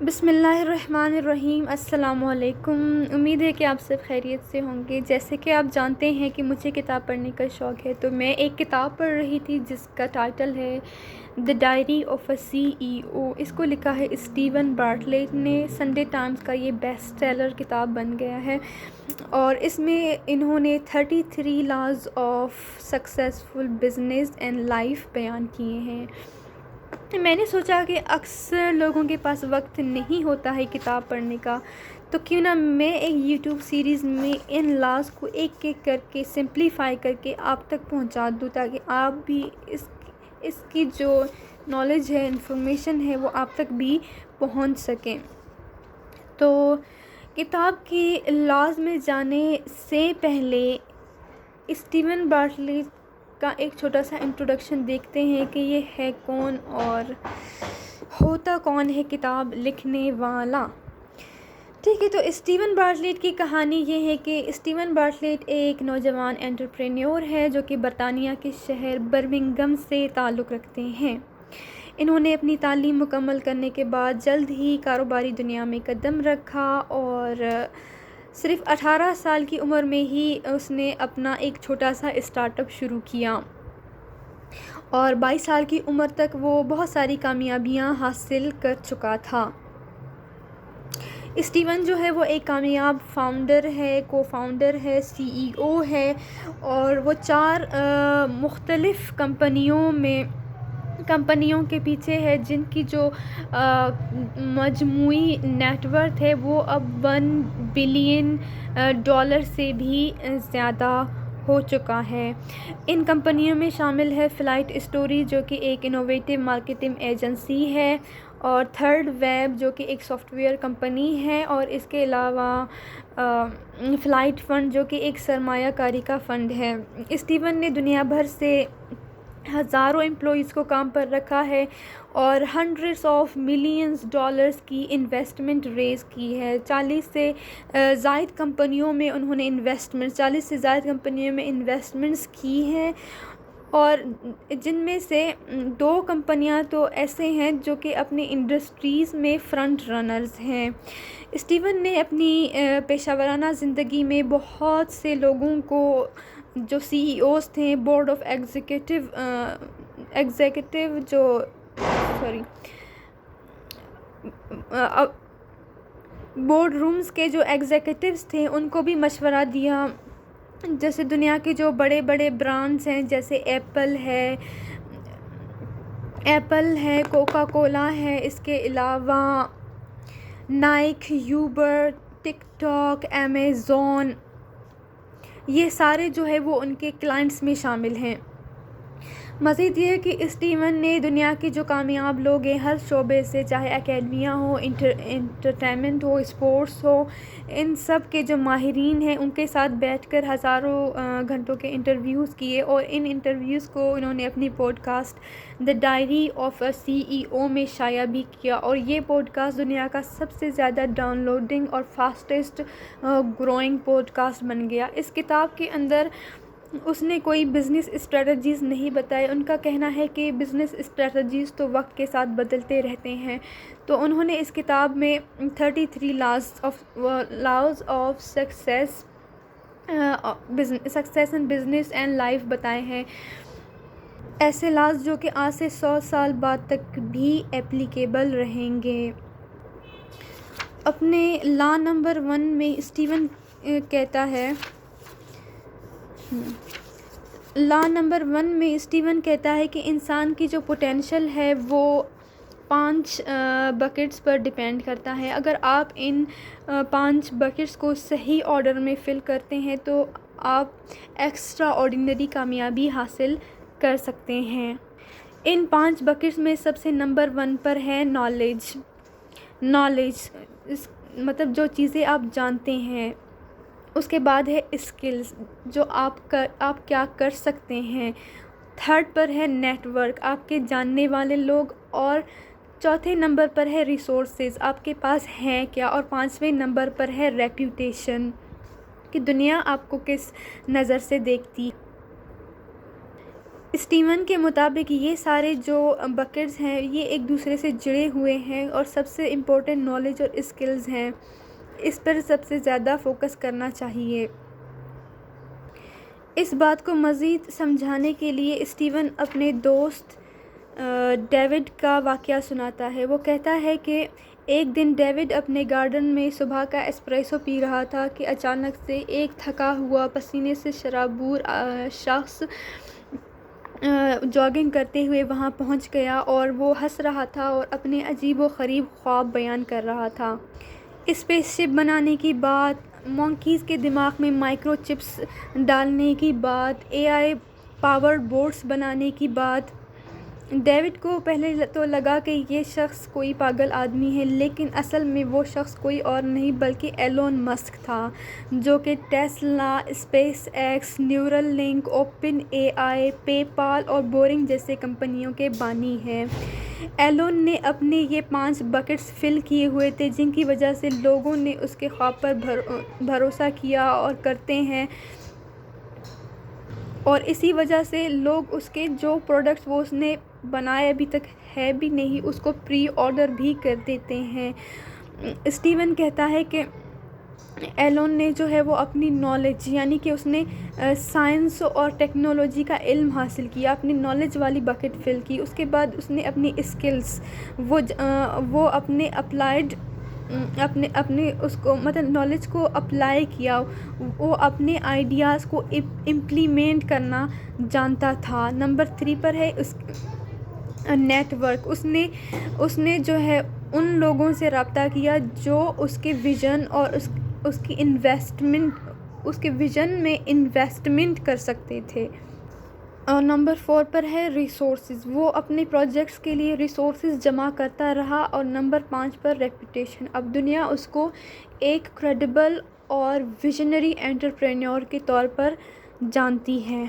بسم اللہ الرحمن الرحیم۔ السلام علیکم۔ امید ہے کہ آپ سب خیریت سے ہوں گے۔ جیسے کہ آپ جانتے ہیں کہ مجھے کتاب پڑھنے کا شوق ہے، تو میں ایک کتاب پڑھ رہی تھی جس کا ٹائٹل ہے دی diary of a C E او۔ اس کو لکھا ہے اسٹیون بارٹلیٹ نے۔ سنڈے ٹائمز کا یہ بیسٹ سیلر کتاب بن گیا ہے، اور اس میں انہوں نے 33 laws of successful business and life بیان کیے ہیں۔ میں نے سوچا کہ اکثر لوگوں کے پاس وقت نہیں ہوتا ہے کتاب پڑھنے کا، تو کیوں نہ میں ایک یوٹیوب سیریز میں ان لاز کو ایک ایک کر کے سمپلیفائی کر کے آپ تک پہنچا دوں، تاکہ آپ بھی اس کی جو نالج ہے، انفارمیشن ہے، وہ آپ تک بھی پہنچ سکیں۔ تو کتاب کی لاز میں جانے سے پہلے اسٹیون بارٹلیٹ کا ایک چھوٹا سا انٹروڈکشن دیکھتے ہیں کہ یہ ہے کون اور ہوتا کون ہے کتاب لکھنے والا۔ ٹھیک ہے، تو اسٹیون بارٹلیٹ کی کہانی یہ ہے کہ اسٹیون بارٹلیٹ ایک نوجوان انٹرپرینیور ہے جو کہ برطانیہ کے شہر برمنگھم سے تعلق رکھتے ہیں۔ انہوں نے اپنی تعلیم مکمل کرنے کے بعد جلد ہی کاروباری دنیا میں قدم رکھا، اور صرف 18 سال کی عمر میں ہی اس نے اپنا ایک چھوٹا سا اسٹارٹ اپ شروع کیا، اور 22 سال کی عمر تک وہ بہت ساری کامیابیاں حاصل کر چکا تھا۔ اسٹیون جو ہے وہ ایک کامیاب فاؤنڈر ہے، کو فاؤنڈر ہے، سی ای او ہے، اور وہ 4 مختلف کمپنیوں کے پیچھے ہے، جن کی جو مجموعی نیٹ ورتھ ہے وہ اب $1 بلین سے بھی زیادہ ہو چکا ہے۔ ان کمپنیوں میں شامل ہے فلائٹ اسٹوری جو کہ ایک انوویٹیو مارکیٹنگ ایجنسی ہے، اور تھرڈ ویب جو کہ ایک سافٹ ویئر کمپنی ہے، اور اس کے علاوہ فلائٹ فنڈ جو کہ ایک سرمایہ کاری کا فنڈ ہے۔ اسٹیون نے دنیا بھر سے ہزاروں امپلائیز کو کام پر رکھا ہے، اور ہنڈریڈز آف ملینز ڈالرز کی انویسٹمنٹ ریز کی ہے۔ 40 سے زائد کمپنیوں میں انویسٹمنٹس کی ہیں، اور جن میں سے 2 کمپنیاں تو ایسے ہیں جو کہ اپنی انڈسٹریز میں فرنٹ رنرز ہیں۔ اسٹیون نے اپنی پیشہ ورانہ زندگی میں بہت سے لوگوں کو، جو سی ای اوز تھے، بورڈ رومز کے جو ایگزیکٹوز تھے، ان کو بھی مشورہ دیا۔ جیسے دنیا کے جو بڑے بڑے برانڈز ہیں، جیسے ایپل ہے، کوکا کولا ہے، اس کے علاوہ نائک، یوبر، ٹک ٹاک، امیزون، یہ سارے جو ہے وہ ان کے کلائنٹس میں شامل ہیں۔ مزید یہ ہے کہ اسٹیون نے دنیا کے جو کامیاب لوگ ہیں ہر شعبے سے، چاہے اکیڈمیا ہو، انٹرٹینمنٹ ہو، اسپورٹس ہو، ان سب کے جو ماہرین ہیں ان کے ساتھ بیٹھ کر ہزاروں گھنٹوں کے انٹرویوز کیے، اور ان انٹرویوز کو انہوں نے اپنی podcast the diary of a C E O میں شائع بھی کیا، اور یہ پوڈ کاسٹ دنیا کا سب سے زیادہ ڈاؤن لوڈنگ اور فاسٹسٹ گروئنگ پوڈ کاسٹ بن گیا۔ اس کتاب کے اندر اس نے کوئی بزنس اسٹریٹجیز نہیں بتائے۔ ان کا کہنا ہے کہ بزنس اسٹریٹجیز تو وقت کے ساتھ بدلتے رہتے ہیں، تو انہوں نے اس کتاب میں 33 laws of success in business and life بتائے ہیں، ایسے لاز جو کہ آج سے 100 سال بعد تک بھی ایپلیکیبل رہیں گے۔ اپنے لا نمبر 1 میں اسٹیون کہتا ہے کہ انسان کی جو پوٹینشل ہے وہ 5 بکٹس پر ڈیپینڈ کرتا ہے۔ اگر آپ ان 5 بکٹس کو صحیح آرڈر میں فل کرتے ہیں تو آپ ایکسٹرا آرڈینری کامیابی حاصل کر سکتے ہیں۔ ان 5 بکٹس میں سب سے نمبر 1 پر ہے نالج، مطلب جو چیزیں آپ جانتے ہیں۔ اس کے بعد ہے اسکلز، جو آپ کیا کر سکتے ہیں۔ تھرڈ پر ہے نیٹ ورک، آپ کے جاننے والے لوگ، اور چوتھے نمبر پر ہے ریسورسز، آپ کے پاس ہیں کیا، اور 5ویں نمبر پر ہے ریپیوٹیشن، کہ دنیا آپ کو کس نظر سے دیکھتی۔ اسٹیون کے مطابق یہ سارے جو بکٹس ہیں یہ ایک دوسرے سے جڑے ہوئے ہیں اور سب سے امپورٹنٹ نالج اور اسکلز ہیں، اس پر سب سے زیادہ فوکس کرنا چاہیے۔ اس بات کو مزید سمجھانے کے لیے اسٹیون اپنے دوست ڈیوڈ کا واقعہ سناتا ہے۔ وہ کہتا ہے کہ ایک دن ڈیوڈ اپنے گارڈن میں صبح کا ایسپریسو پی رہا تھا کہ اچانک سے ایک تھکا ہوا پسینے سے شرابور شخص جاگنگ کرتے ہوئے وہاں پہنچ گیا اور وہ ہنس رہا تھا اور اپنے عجیب و غریب خواب بیان کر رہا تھا۔ اسپیس شپ بنانے کی بات، مونکیز کے دماغ میں مائکرو چپس ڈالنے کی بات، اے آئی پاورڈ بوٹس بنانے کی بات۔ ڈیوڈ کو پہلے تو لگا کہ یہ شخص کوئی پاگل آدمی ہے، لیکن اصل میں وہ شخص کوئی اور نہیں بلکہ ایلون مسک تھا، جو کہ Tesla, SpaceX, Neuralink, OpenAI, PayPal اور بورنگ جیسے کمپنیوں کے بانی ہیں۔ ایلون نے اپنے یہ 5 بکٹس فل کیے ہوئے تھے جن کی وجہ سے لوگوں نے اس کے خواب پر بھروسہ کیا اور کرتے ہیں، اور اسی وجہ سے لوگ اس کے جو پروڈکٹس وہ اس نے بنائے ابھی تک ہے بھی نہیں اس کو پری آرڈر بھی کر دیتے ہیں۔ اسٹیون کہتا ہے کہ ایلون نے جو ہے وہ اپنی نالج، یعنی کہ اس نے سائنس اور ٹیکنالوجی کا علم حاصل کیا، اپنی نالج والی بکٹ فل کی، اس کے بعد اس نے اپنی اسکلز وہ اپنے اپلائیڈ اپنے اس کو مطلب نالج کو اپلائی کیا، وہ اپنے آئیڈیاز کو امپلیمنٹ کرنا جانتا تھا۔ نمبر 3 پر ہے اس نیٹ ورک۔ اس نے جو ہے ان لوگوں سے رابطہ کیا جو اس کے ویژن اور اس کے ویژن میں انویسٹمنٹ کر سکتے تھے۔ اور نمبر 4 پر ہے ریسورسز۔ وہ اپنے پروجیکٹس کے لیے ریسورسز جمع کرتا رہا۔ اور نمبر 5 پر ریپوٹیشن۔ اب دنیا اس کو ایک کریڈیبل اور ویژنری انٹرپرینیور کے طور پر جانتی ہے۔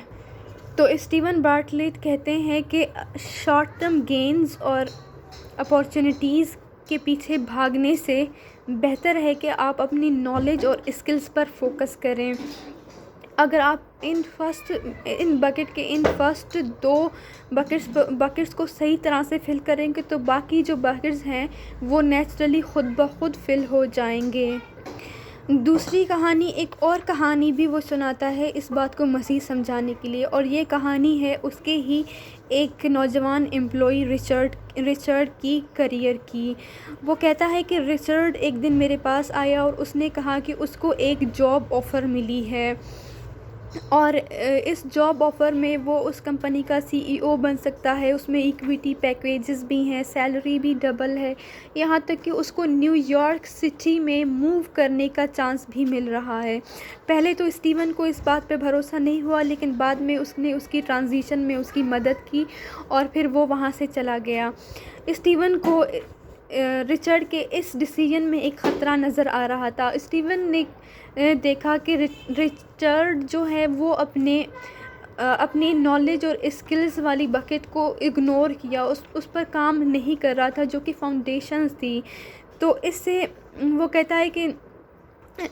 تو اسٹیون بارٹلیٹ کہتے ہیں کہ شارٹ ٹرم گینز اور اپارچونیٹیز کے پیچھے بھاگنے سے بہتر ہے کہ آپ اپنی نالج اور اسکلز پر فوکس کریں۔ اگر آپ ان بکٹ کے ان فرسٹ 2 بکٹس کو صحیح طرح سے فل کریں گے تو باقی جو بکٹس ہیں وہ نیچرلی خود بخود فل ہو جائیں گے۔ دوسری کہانی، ایک اور کہانی بھی وہ سناتا ہے اس بات کو مزید سمجھانے کے لیے، اور یہ کہانی ہے اس کے ہی ایک نوجوان امپلائی رچرڈ کی کیریئر کی۔ وہ کہتا ہے کہ رچرڈ ایک دن میرے پاس آیا اور اس نے کہا کہ اس کو ایک جاب آفر ملی ہے، اور اس جاب آفر میں وہ اس کمپنی کا CEO بن سکتا ہے، اس میں ایکویٹی پیکیجز بھی ہیں، سیلری بھی ڈبل ہے، یہاں تک کہ اس کو نیو یارک سٹی میں موو کرنے کا چانس بھی مل رہا ہے۔ پہلے تو اسٹیون کو اس بات پہ بھروسہ نہیں ہوا، لیکن بعد میں اس نے اس کی ٹرانزیشن میں اس کی مدد کی اور پھر وہ وہاں سے چلا گیا۔ اسٹیون کو رچرڈ کے اس ڈیسیژن میں ایک خطرہ نظر آ رہا تھا۔ اسٹیون نے دیکھا کہ رچرڈ جو ہے وہ اپنی نالج اور اسکلز والی بکٹ کو اگنور کیا، اس پر کام نہیں کر رہا تھا جو کہ فاؤنڈیشنز تھی۔ تو اس سے وہ کہتا ہے کہ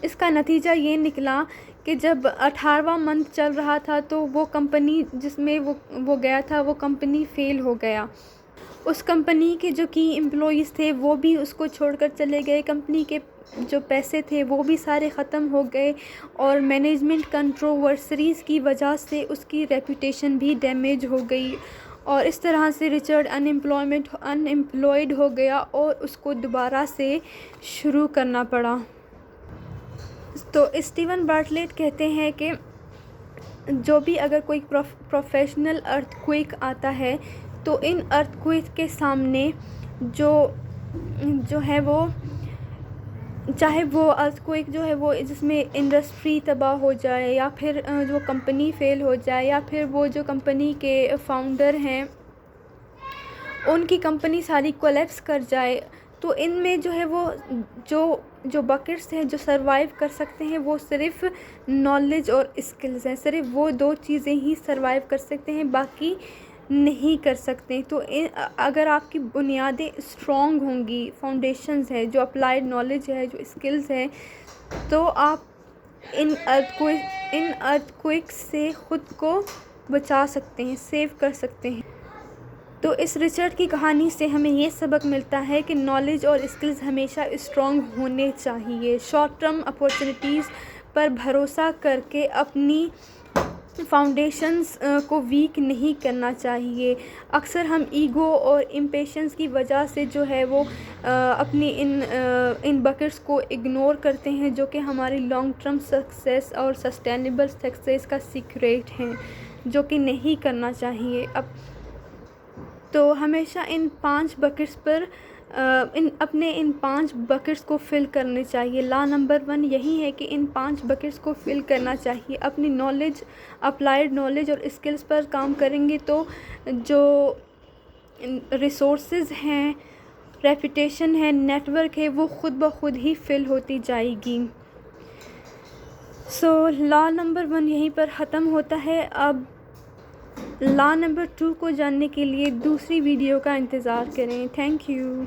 اس کا نتیجہ یہ نکلا کہ جب 18واں منتھ چل رہا تھا تو وہ کمپنی جس میں وہ گیا تھا وہ کمپنی فیل ہو گیا۔ اس کمپنی کے جو کی امپلائیز تھے وہ بھی اس کو چھوڑ کر چلے گئے، کمپنی کے جو پیسے تھے وہ بھی سارے ختم ہو گئے، اور مینجمنٹ کنٹروورسیز کی وجہ سے اس کی ریپوٹیشن بھی ڈیمیج ہو گئی، اور اس طرح سے رچرڈ انمپلائڈ ہو گیا اور اس کو دوبارہ سے شروع کرنا پڑا۔ تو اسٹیون بارٹلیٹ کہتے ہیں کہ جو بھی اگر کوئی پروفیشنل ارتھ کوئک آتا ہے تو ان ارتھ کوئک کے سامنے جو ہے وہ چاہے وہ ارتھ کوئک جو ہے وہ جس میں انڈسٹری تباہ ہو جائے، یا پھر جو کمپنی فیل ہو جائے، یا پھر وہ جو کمپنی کے فاؤنڈر ہیں ان کی کمپنی ساری کولیپس کر جائے، تو ان میں جو ہے وہ جو بکٹس ہیں جو سروائیو کر سکتے ہیں وہ صرف نالج اور اسکلز ہیں، صرف وہ 2 چیزیں ہی سروائیو کر سکتے ہیں، باقی نہیں کر سکتے۔ تو اگر آپ کی بنیادیں اسٹرانگ ہوں گی، فاؤنڈیشنز ہے، جو اپلائیڈ نالج ہے، جو اسکلز ہے، تو آپ ان ارتھ کوئک سے خود کو بچا سکتے ہیں، سیو کر سکتے ہیں۔ تو اس ریچرڈ کی کہانی سے ہمیں یہ سبق ملتا ہے کہ نالج اور اسکلز ہمیشہ اسٹرانگ ہونے چاہیے۔ شارٹ ٹرم اپورچونیٹیز پر بھروسہ کر کے اپنی فاؤنڈیشنز کو ویک نہیں کرنا چاہیے۔ اکثر ہم ایگو اور امپیشنس کی وجہ سے جو ہے وہ اپنی ان بکٹس کو اگنور کرتے ہیں، جو کہ ہماری لانگ ٹرم سکسیس اور سسٹینیبل سکسیس کا سیکریٹ ہیں، جو کہ نہیں کرنا چاہیے۔ تو ہمیشہ ان 5 بکٹس پر اپنے ان 5 بکٹس کو فل کرنے چاہیے۔ لا نمبر 1 یہی ہے کہ ان 5 بکٹس کو فل کرنا چاہیے۔ اپنی نالج، اپلائیڈ نالج اور اسکلز پر کام کریں گے تو جو ریسورسز ہیں، ریپوٹیشن ہے، نیٹ ورک ہے، وہ خود بخود ہی فل ہوتی جائے گی۔ لا نمبر 1 یہیں پر ختم ہوتا ہے۔ اب لا نمبر 2 کو جاننے کے لیے دوسری ویڈیو کا انتظار کریں۔ Thank you.